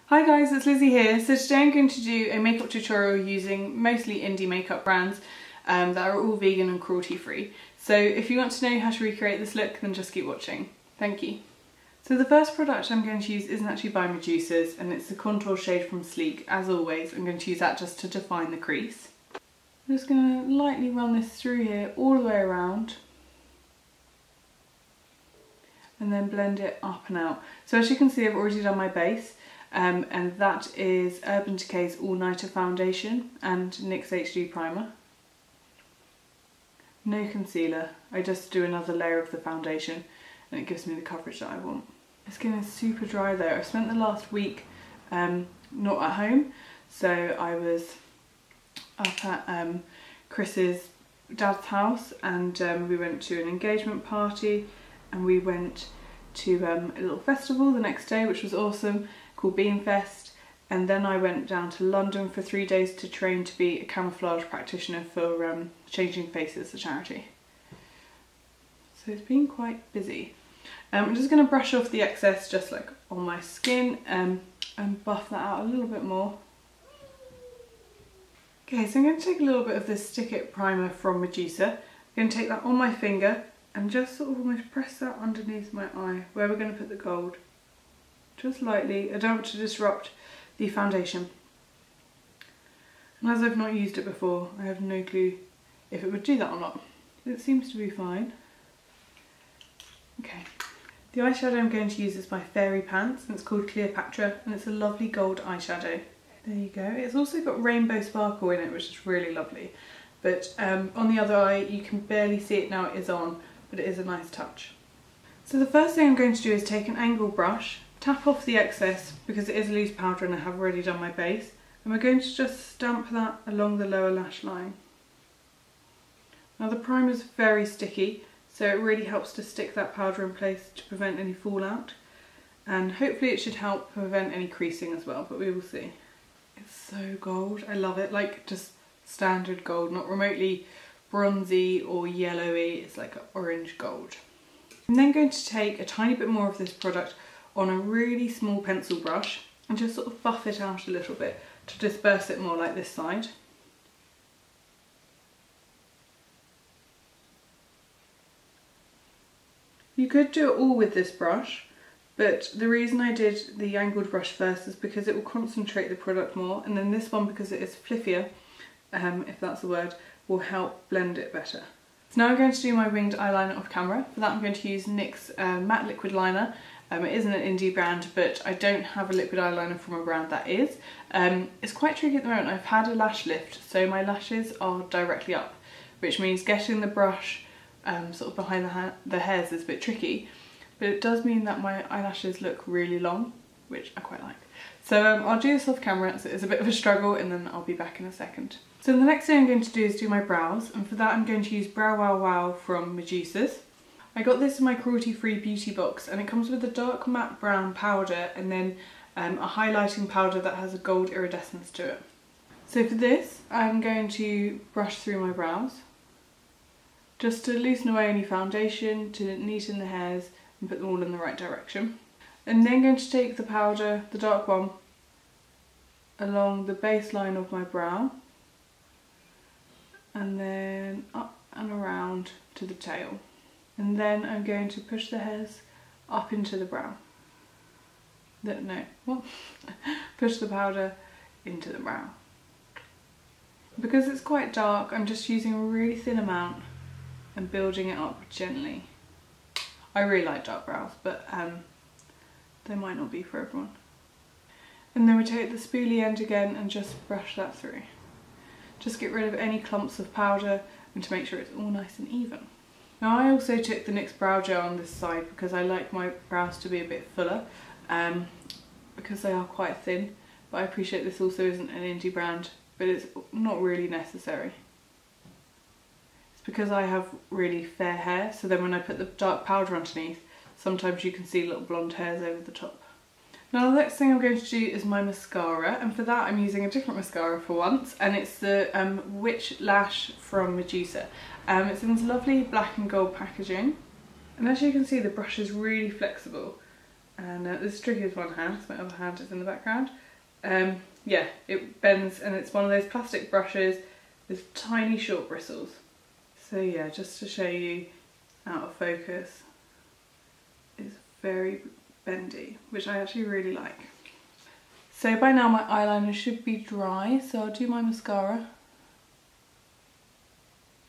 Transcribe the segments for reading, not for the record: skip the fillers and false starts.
Hi guys, it's Lizzie here. So today I'm going to do a makeup tutorial using mostly indie makeup brands that are all vegan and cruelty free. So if you want to know how to recreate this look, then just keep watching. Thank you. So the first product I'm going to use isn't actually by Medusa's, and it's the contour shade from Sleek. As always, I'm going to use that just to define the crease. I'm just going to lightly run this through here all the way around and then blend it up and out. So as you can see, I've already done my base. And that is Urban Decay's All Nighter Foundation and NYX HD Primer. No concealer, I just do another layer of the foundation and it gives me the coverage that I want. My skin is super dry though. I've spent the last week not at home, so I was up at Chris's dad's house and we went to an engagement party and we went to a little festival the next day, which was awesome, called Beanfest, and then I went down to London for 3 days to train to be a camouflage practitioner for Changing Faces, the charity. So it's been quite busy. I'm just going to brush off the excess just like on my skin and buff that out a little bit more. Okay, so I'm going to take a little bit of this Stick It primer from Medusa. I'm going to take that on my finger and just sort of almost press that underneath my eye where we're going to put the gold. Just lightly. I don't want to disrupt the foundation. And as I've not used it before, I have no clue if it would do that or not. It seems to be fine. Okay. The eyeshadow I'm going to use is by Fairypants and it's called Cleopatra and it's a lovely gold eyeshadow. There you go. It's also got rainbow sparkle in it, which is really lovely. But on the other eye, you can barely see it now it is on, but it is a nice touch. So the first thing I'm going to do is take an angled brush, tap off the excess because it is loose powder and I have already done my base, and we're going to just stamp that along the lower lash line. Now the primer is very sticky, so it really helps to stick that powder in place to prevent any fallout, and hopefully it should help prevent any creasing as well, but we will see. It's so gold, I love it, like just standard gold, not remotely bronzy or yellowy, it's like an orange gold. I'm then going to take a tiny bit more of this product on a really small pencil brush and just sort of buff it out a little bit to disperse it more like this side. You could do it all with this brush, but the reason I did the angled brush first is because it will concentrate the product more, and then this one, because it is fluffier, if that's a word, will help blend it better. So now I'm going to do my winged eyeliner off camera. For that I'm going to use NYX matte liquid liner. It isn't an indie brand, but I don't have a liquid eyeliner from a brand that is. It's quite tricky at the moment. I've had a lash lift, so my lashes are directly up, which means getting the brush sort of behind the hairs is a bit tricky, but it does mean that my eyelashes look really long, which I quite like. So I'll do this off camera, so it's a bit of a struggle, and then I'll be back in a second. So the next thing I'm going to do is do my brows, and for that I'm going to use Brow Wow Wow from Medusa's. I got this in my cruelty-free beauty box and it comes with a dark matte brown powder and then a highlighting powder that has a gold iridescence to it. So for this I'm going to brush through my brows just to loosen away any foundation, to neaten the hairs and put them all in the right direction. And then going to take the powder, the dark one, along the base line of my brow and then up and around to the tail. And then I'm going to push the hairs up into the brow. Push the powder into the brow. Because it's quite dark, I'm just using a really thin amount and building it up gently. I really like dark brows, but they might not be for everyone. And then we take the spoolie end again and just brush that through. Just get rid of any clumps of powder and to make sure it's all nice and even. Now I also took the NYX brow gel on this side because I like my brows to be a bit fuller because they are quite thin, but I appreciate this also isn't an indie brand, but it's not really necessary. It's because I have really fair hair, so then when I put the dark powder underneath, sometimes you can see little blonde hairs over the top. Now the next thing I'm going to do is my mascara, and for that I'm using a different mascara for once, and it's the Witch Lash from Medusa. It's in this lovely black and gold packaging, and as you can see the brush is really flexible, And this is tricky with one hand because my other hand is in the background. Yeah, it bends, and it's one of those plastic brushes with tiny short bristles. So yeah, just to show you out of focus, it's very bendy, which I actually really like. So by now my eyeliner should be dry, so I'll do my mascara.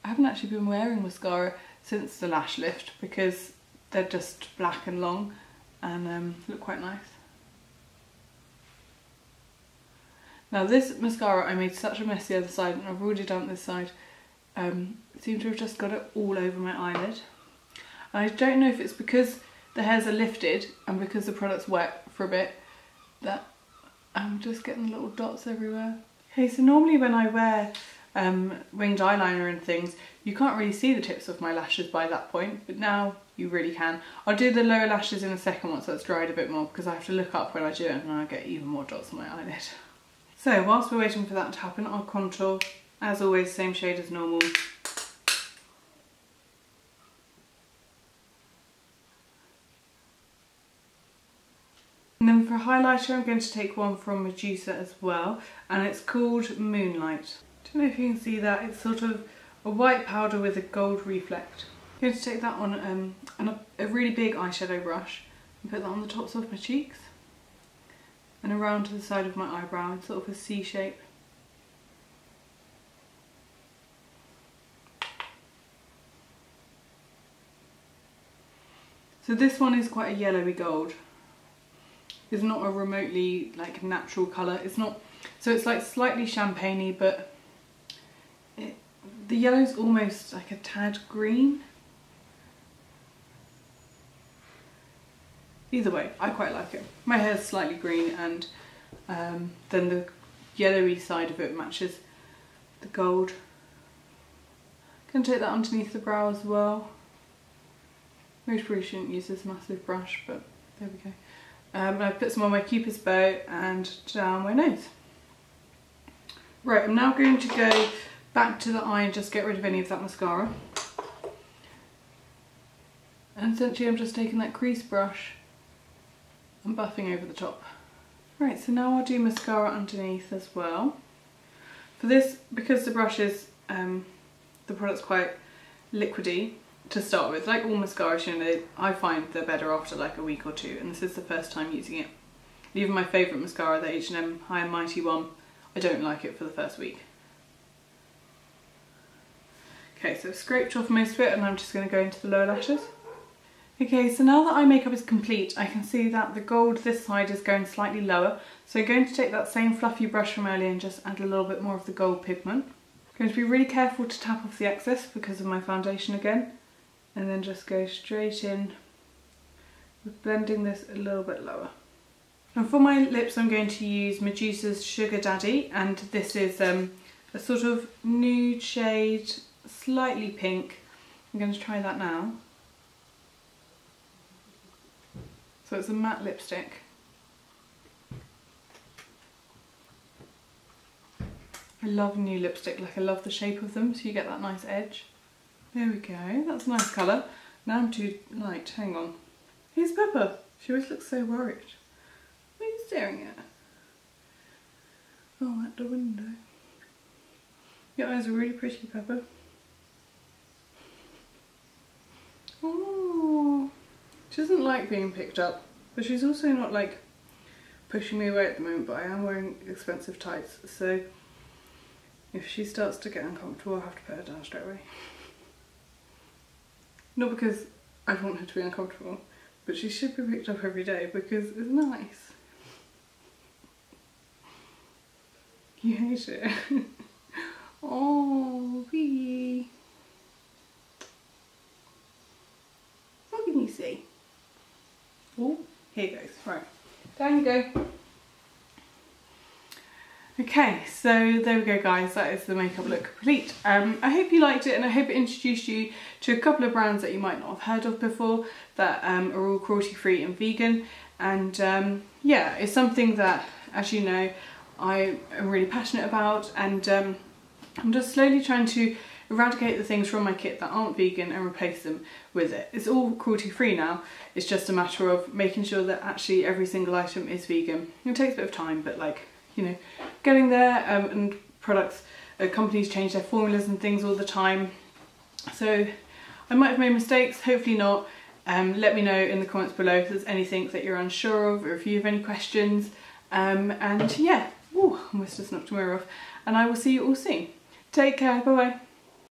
I haven't actually been wearing mascara since the lash lift because they're just black and long and look quite nice. Now this mascara, I made such a mess the other side, and I've already done this side. Seem to have just got it all over my eyelid. And I don't know if it's because the hairs are lifted and because the product's wet for a bit that I'm just getting little dots everywhere. Okay, so normally when I wear winged eyeliner and things, you can't really see the tips of my lashes by that point, but now you really can. I'll do the lower lashes in a second once that's dried a bit more, because I have to look up when I do it and I get even more dots on my eyelid. So whilst we're waiting for that to happen, I'll contour, as always, same shade as normal. And then for highlighter, I'm going to take one from Medusa as well, and it's called Moonlight. Don't know if you can see that, it's sort of a white powder with a gold reflect. I'm going to take that on a really big eyeshadow brush and put that on the tops of my cheeks and around to the side of my eyebrow in sort of a C shape. So this one is quite a yellowy gold. It's not a remotely like natural colour. It's not, so it's like slightly champagne-y, but the yellow's almost like a tad green. Either way, I quite like it. My hair's slightly green, and then the yellowy side of it matches the gold. Can take that underneath the brow as well. Most probably shouldn't use this massive brush, but there we go. I've put some on my Cupid's bow and down my nose. Right, I'm now going to go back to the eye and just get rid of any of that mascara. And essentially I'm just taking that crease brush and buffing over the top. Right, so now I'll do mascara underneath as well. For this, because the brush is, the product's quite liquidy to start with, like all mascaras, you know, I find they're better after like a week or two, and this is the first time using it. Even my favourite mascara, the H&M High and Mighty one, I don't like it for the first week. Okay, so I've scraped off most of it and I'm just going to go into the lower lashes. Okay, so now that eye makeup is complete, I can see that the gold this side is going slightly lower, so I'm going to take that same fluffy brush from earlier and just add a little bit more of the gold pigment. I'm going to be really careful to tap off the excess because of my foundation again, and then just go straight in with blending this a little bit lower. And for my lips I'm going to use Medusa's Sugar Daddy, and this is a sort of nude shade, slightly pink. I'm going to try that now. So it's a matte lipstick. I love new lipstick, like I love the shape of them, so you get that nice edge. There we go, that's a nice colour. Now I'm too light, hang on. Here's Pepper. She always looks so worried. What are you staring at? Oh, at the window. Your eyes are really pretty, Pepper. Oh, she doesn't like being picked up, but she's also not like pushing me away at the moment, but I am wearing expensive tights, so if she starts to get uncomfortable, I'll have to put her down straight away. Not because I want her to be uncomfortable, but she should be picked up every day because it's nice. You hate it. Oh, wee. What can you see? Oh, here goes. Right, down you go. Okay, so there we go guys, that is the makeup look complete. I hope you liked it, and I hope it introduced you to a couple of brands that you might not have heard of before that are all cruelty free and vegan, and yeah, it's something that, as you know, I am really passionate about, and I'm just slowly trying to eradicate the things from my kit that aren't vegan and replace them with it. It's all cruelty free now. It's just a matter of making sure that actually every single item is vegan. It takes a bit of time, but like, you know, getting there. And products, companies change their formulas and things all the time. So I might have made mistakes, hopefully not. Let me know in the comments below if there's anything that you're unsure of, or if you have any questions. And yeah, almost just knocked my mirror off. And I will see you all soon. Take care, bye bye.